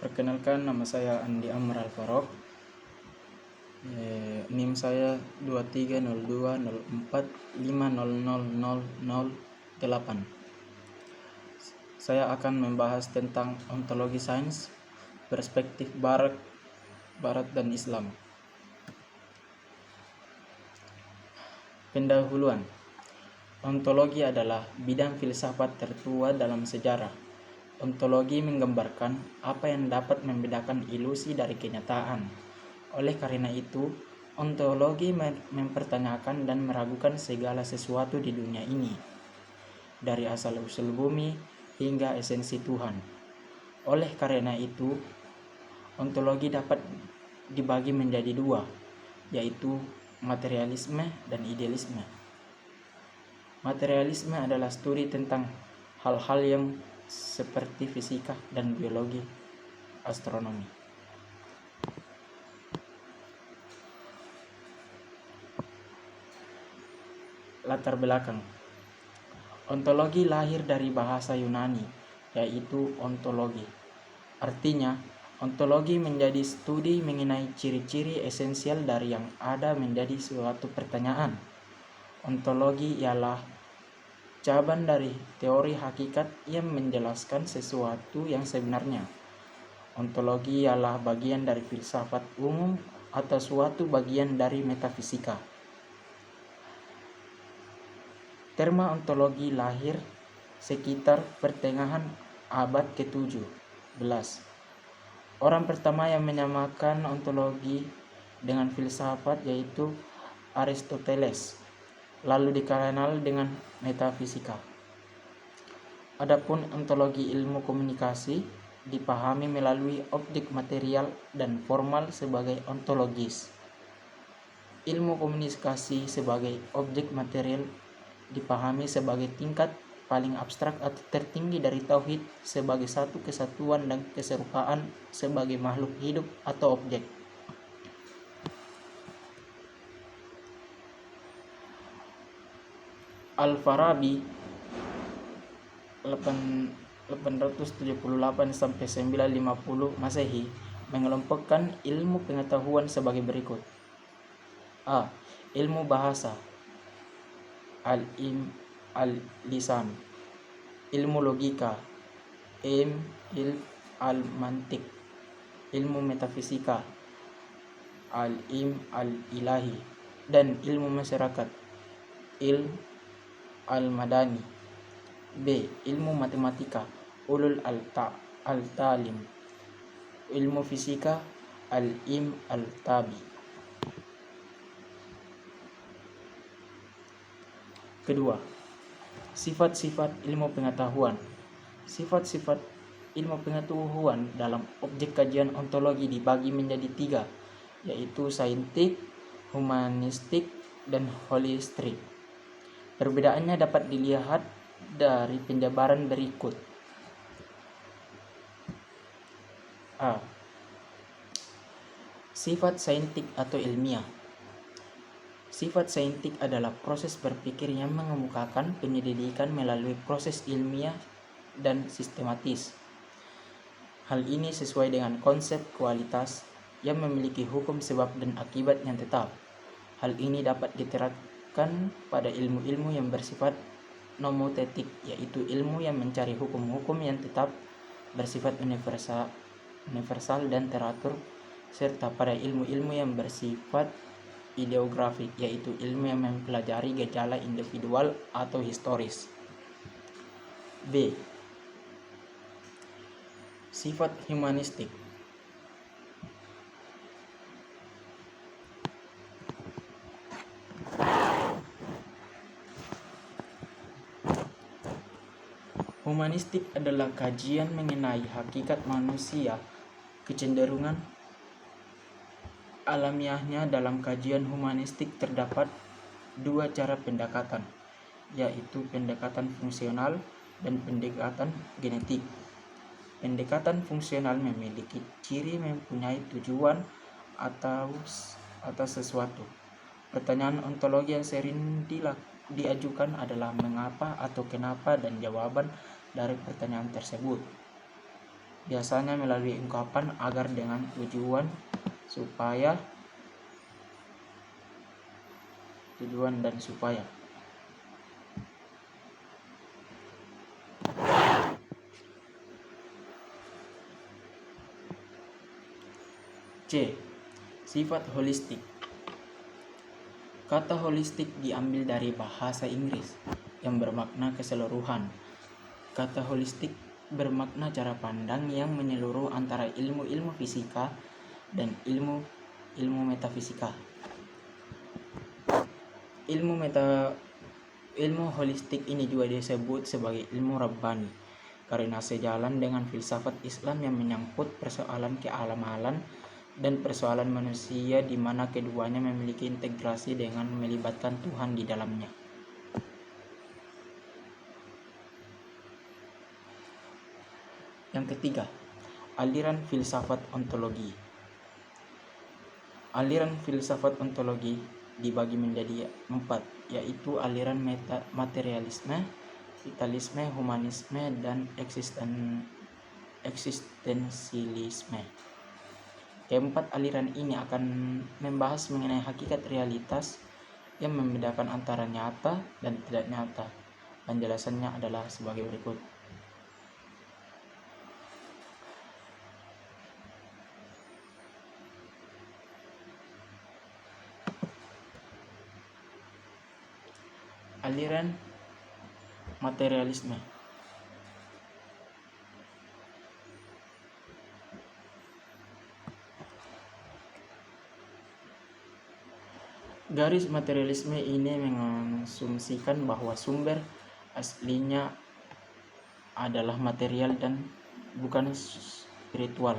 Perkenalkan, nama saya Andi Amr Al-Farok. NIM saya 230204500008. Saya akan membahas tentang ontologi sains, perspektif Barat dan Islam. Pendahuluan. Ontologi adalah bidang filsafat tertua dalam sejarah. Ontologi menggambarkan apa yang dapat membedakan ilusi dari kenyataan. Oleh karena itu, ontologi mempertanyakan dan meragukan segala sesuatu di dunia ini, dari asal-usul bumi hingga esensi Tuhan. Oleh karena itu, ontologi dapat dibagi menjadi dua, yaitu materialisme dan idealisme. Materialisme adalah studi tentang hal-hal yang seperti fisika dan biologi, astronomi. Latar belakang. Ontologi lahir dari bahasa Yunani, yaitu ontologi. Artinya, ontologi menjadi studi mengenai ciri-ciri esensial dari yang ada menjadi suatu pertanyaan. Ontologi ialah cabang dari teori hakikat yang menjelaskan sesuatu yang sebenarnya. Ontologi ialah bagian dari filsafat umum atau suatu bagian dari metafisika. Terma ontologi lahir sekitar pertengahan abad ke-17. Orang pertama yang menyamakan ontologi dengan filsafat yaitu Aristoteles, lalu dikenal dengan metafisika. Adapun ontologi ilmu komunikasi dipahami melalui objek material dan formal sebagai ontologis. Ilmu komunikasi sebagai objek material dipahami sebagai tingkat paling abstrak atau tertinggi dari tauhid sebagai satu kesatuan dan keserupaan sebagai makhluk hidup atau objek. Al-Farabi 878-950 Masehi mengelompokkan ilmu pengetahuan sebagai berikut. A. Ilmu bahasa, al-ilm al-lisan. Ilmu logika, ilm al-mantiq. Ilmu metafisika, al-ilm al-ilahi. Dan ilmu masyarakat, ilm al-madani. B. Ilmu matematika, ulul al-talim. Ilmu fisika, al-ilm al-tabi. Kedua, sifat-sifat ilmu pengetahuan. Sifat-sifat ilmu pengetahuan dalam objek kajian ontologi dibagi menjadi tiga, yaitu saintik, humanistik, dan holistik. Perbedaannya dapat dilihat dari penjabaran berikut. A. Sifat saintik atau ilmiah. Sifat saintik adalah proses berpikir yang mengemukakan penyelidikan melalui proses ilmiah dan sistematis. Hal ini sesuai dengan konsep kualitas yang memiliki hukum sebab dan akibat yang tetap. Hal ini dapat diterapkan pada ilmu-ilmu yang bersifat nomotetik, yaitu ilmu yang mencari hukum-hukum yang tetap bersifat universal dan teratur, serta pada ilmu-ilmu yang bersifat ideografik, yaitu ilmu yang mempelajari gejala individual atau historis. B. Sifat humanistik. Humanistik adalah kajian mengenai hakikat manusia. Kecenderungan alamiahnya dalam kajian humanistik terdapat dua cara pendekatan, yaitu pendekatan fungsional dan pendekatan genetik. Pendekatan fungsional memiliki ciri mempunyai tujuan atas sesuatu. Pertanyaan ontologi yang sering diajukan adalah mengapa atau kenapa, dan jawaban dari pertanyaan tersebut. biasanya melalui ungkapan agar dengan tujuan dan supaya. C. Sifat holistik. Kata holistik diambil dari bahasa Inggris yang bermakna keseluruhan. Kata holistik bermakna cara pandang yang menyeluruh antara ilmu-ilmu fisika dan ilmu metafisika. Ilmu holistik ini juga disebut sebagai ilmu Rabbani karena sejalan dengan filsafat Islam yang menyangkut persoalan kealamalan dan persoalan manusia, di mana keduanya memiliki integrasi dengan melibatkan Tuhan di dalamnya. Yang ketiga, aliran filsafat ontologi. Aliran filsafat ontologi dibagi menjadi 4, yaitu aliran materialisme, vitalisme, humanisme, dan eksistensialisme. Keempat aliran ini akan membahas mengenai hakikat realitas yang membedakan antara nyata dan tidak nyata. Penjelasannya adalah sebagai berikut. Aliran materialisme. Garis materialisme ini mengasumsikan bahwa sumber aslinya adalah material dan bukan spiritual.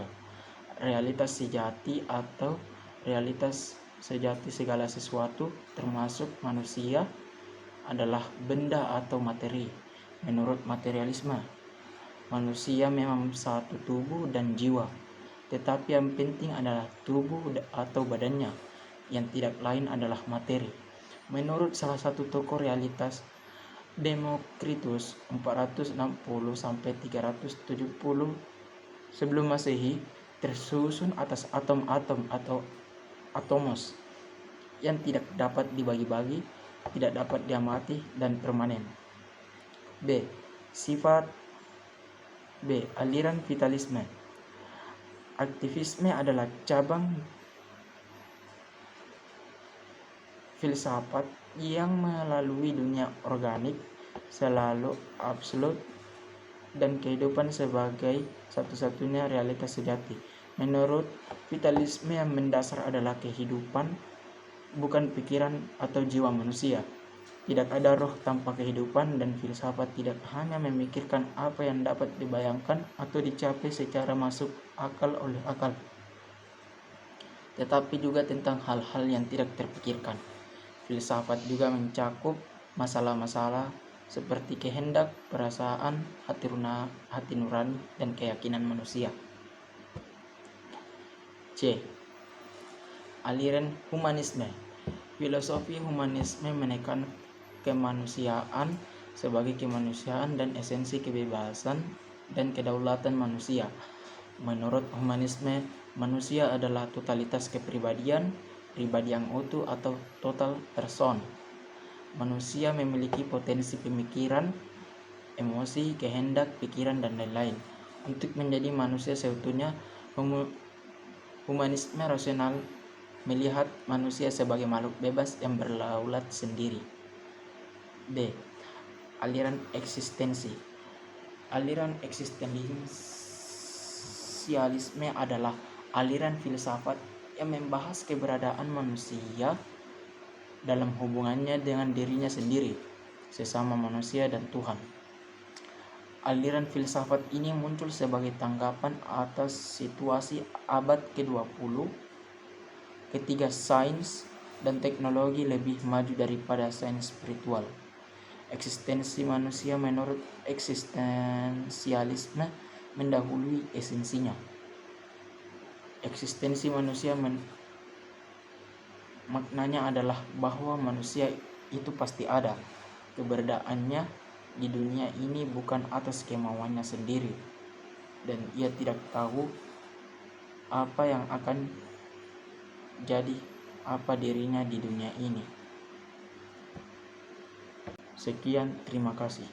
Realitas sejati atau realitas sejati segala sesuatu, termasuk manusia, adalah benda atau materi. Menurut materialisme, manusia memang satu tubuh dan jiwa, tetapi yang penting adalah tubuh atau badannya, yang tidak lain adalah materi. Menurut salah satu tokoh realitas, Demokritus 460-370 sebelum Masehi, tersusun atas atom-atom atau atomos yang tidak dapat dibagi-bagi, tidak dapat diamati, dan permanen. B. Aliran vitalisme. Aktivisme adalah cabang filsafat yang melalui dunia organik, selalu absolut, dan kehidupan sebagai satu-satunya realitas sejati. Menurut vitalisme, yang mendasar adalah kehidupan, bukan pikiran atau jiwa manusia. Tidak ada roh tanpa kehidupan, dan filsafat tidak hanya memikirkan apa yang dapat dibayangkan atau dicapai secara masuk akal oleh akal, tetapi juga tentang hal-hal yang tidak terpikirkan. Filsafat juga mencakup masalah-masalah seperti kehendak, perasaan, hati nurani, dan keyakinan manusia. C. Aliran humanisme. Filosofi humanisme menekan kemanusiaan sebagai kemanusiaan dan esensi kebebasan dan kedaulatan manusia. Menurut humanisme, manusia adalah totalitas kepribadian, pribadi yang utuh atau total person. Manusia memiliki potensi pemikiran, emosi, kehendak, pikiran, dan lain-lain. Untuk menjadi manusia seutuhnya, humanisme rasional melihat manusia sebagai makhluk bebas yang berdaulat sendiri. B. Aliran eksistensi. Aliran eksistensialisme adalah aliran filsafat yang membahas keberadaan manusia dalam hubungannya dengan dirinya sendiri, sesama manusia, dan Tuhan. Aliran filsafat ini muncul sebagai tanggapan atas situasi abad ke-20 ketika sains dan teknologi lebih maju daripada sains spiritual. Eksistensi manusia menurut eksistensialisme mendahului esensinya. Eksistensi manusia maknanya adalah bahwa manusia itu pasti ada. Keberadaannya di dunia ini bukan atas kemauannya sendiri. dan ia tidak tahu apa yang akan jadi apa dirinya di dunia ini. Sekian, terima kasih.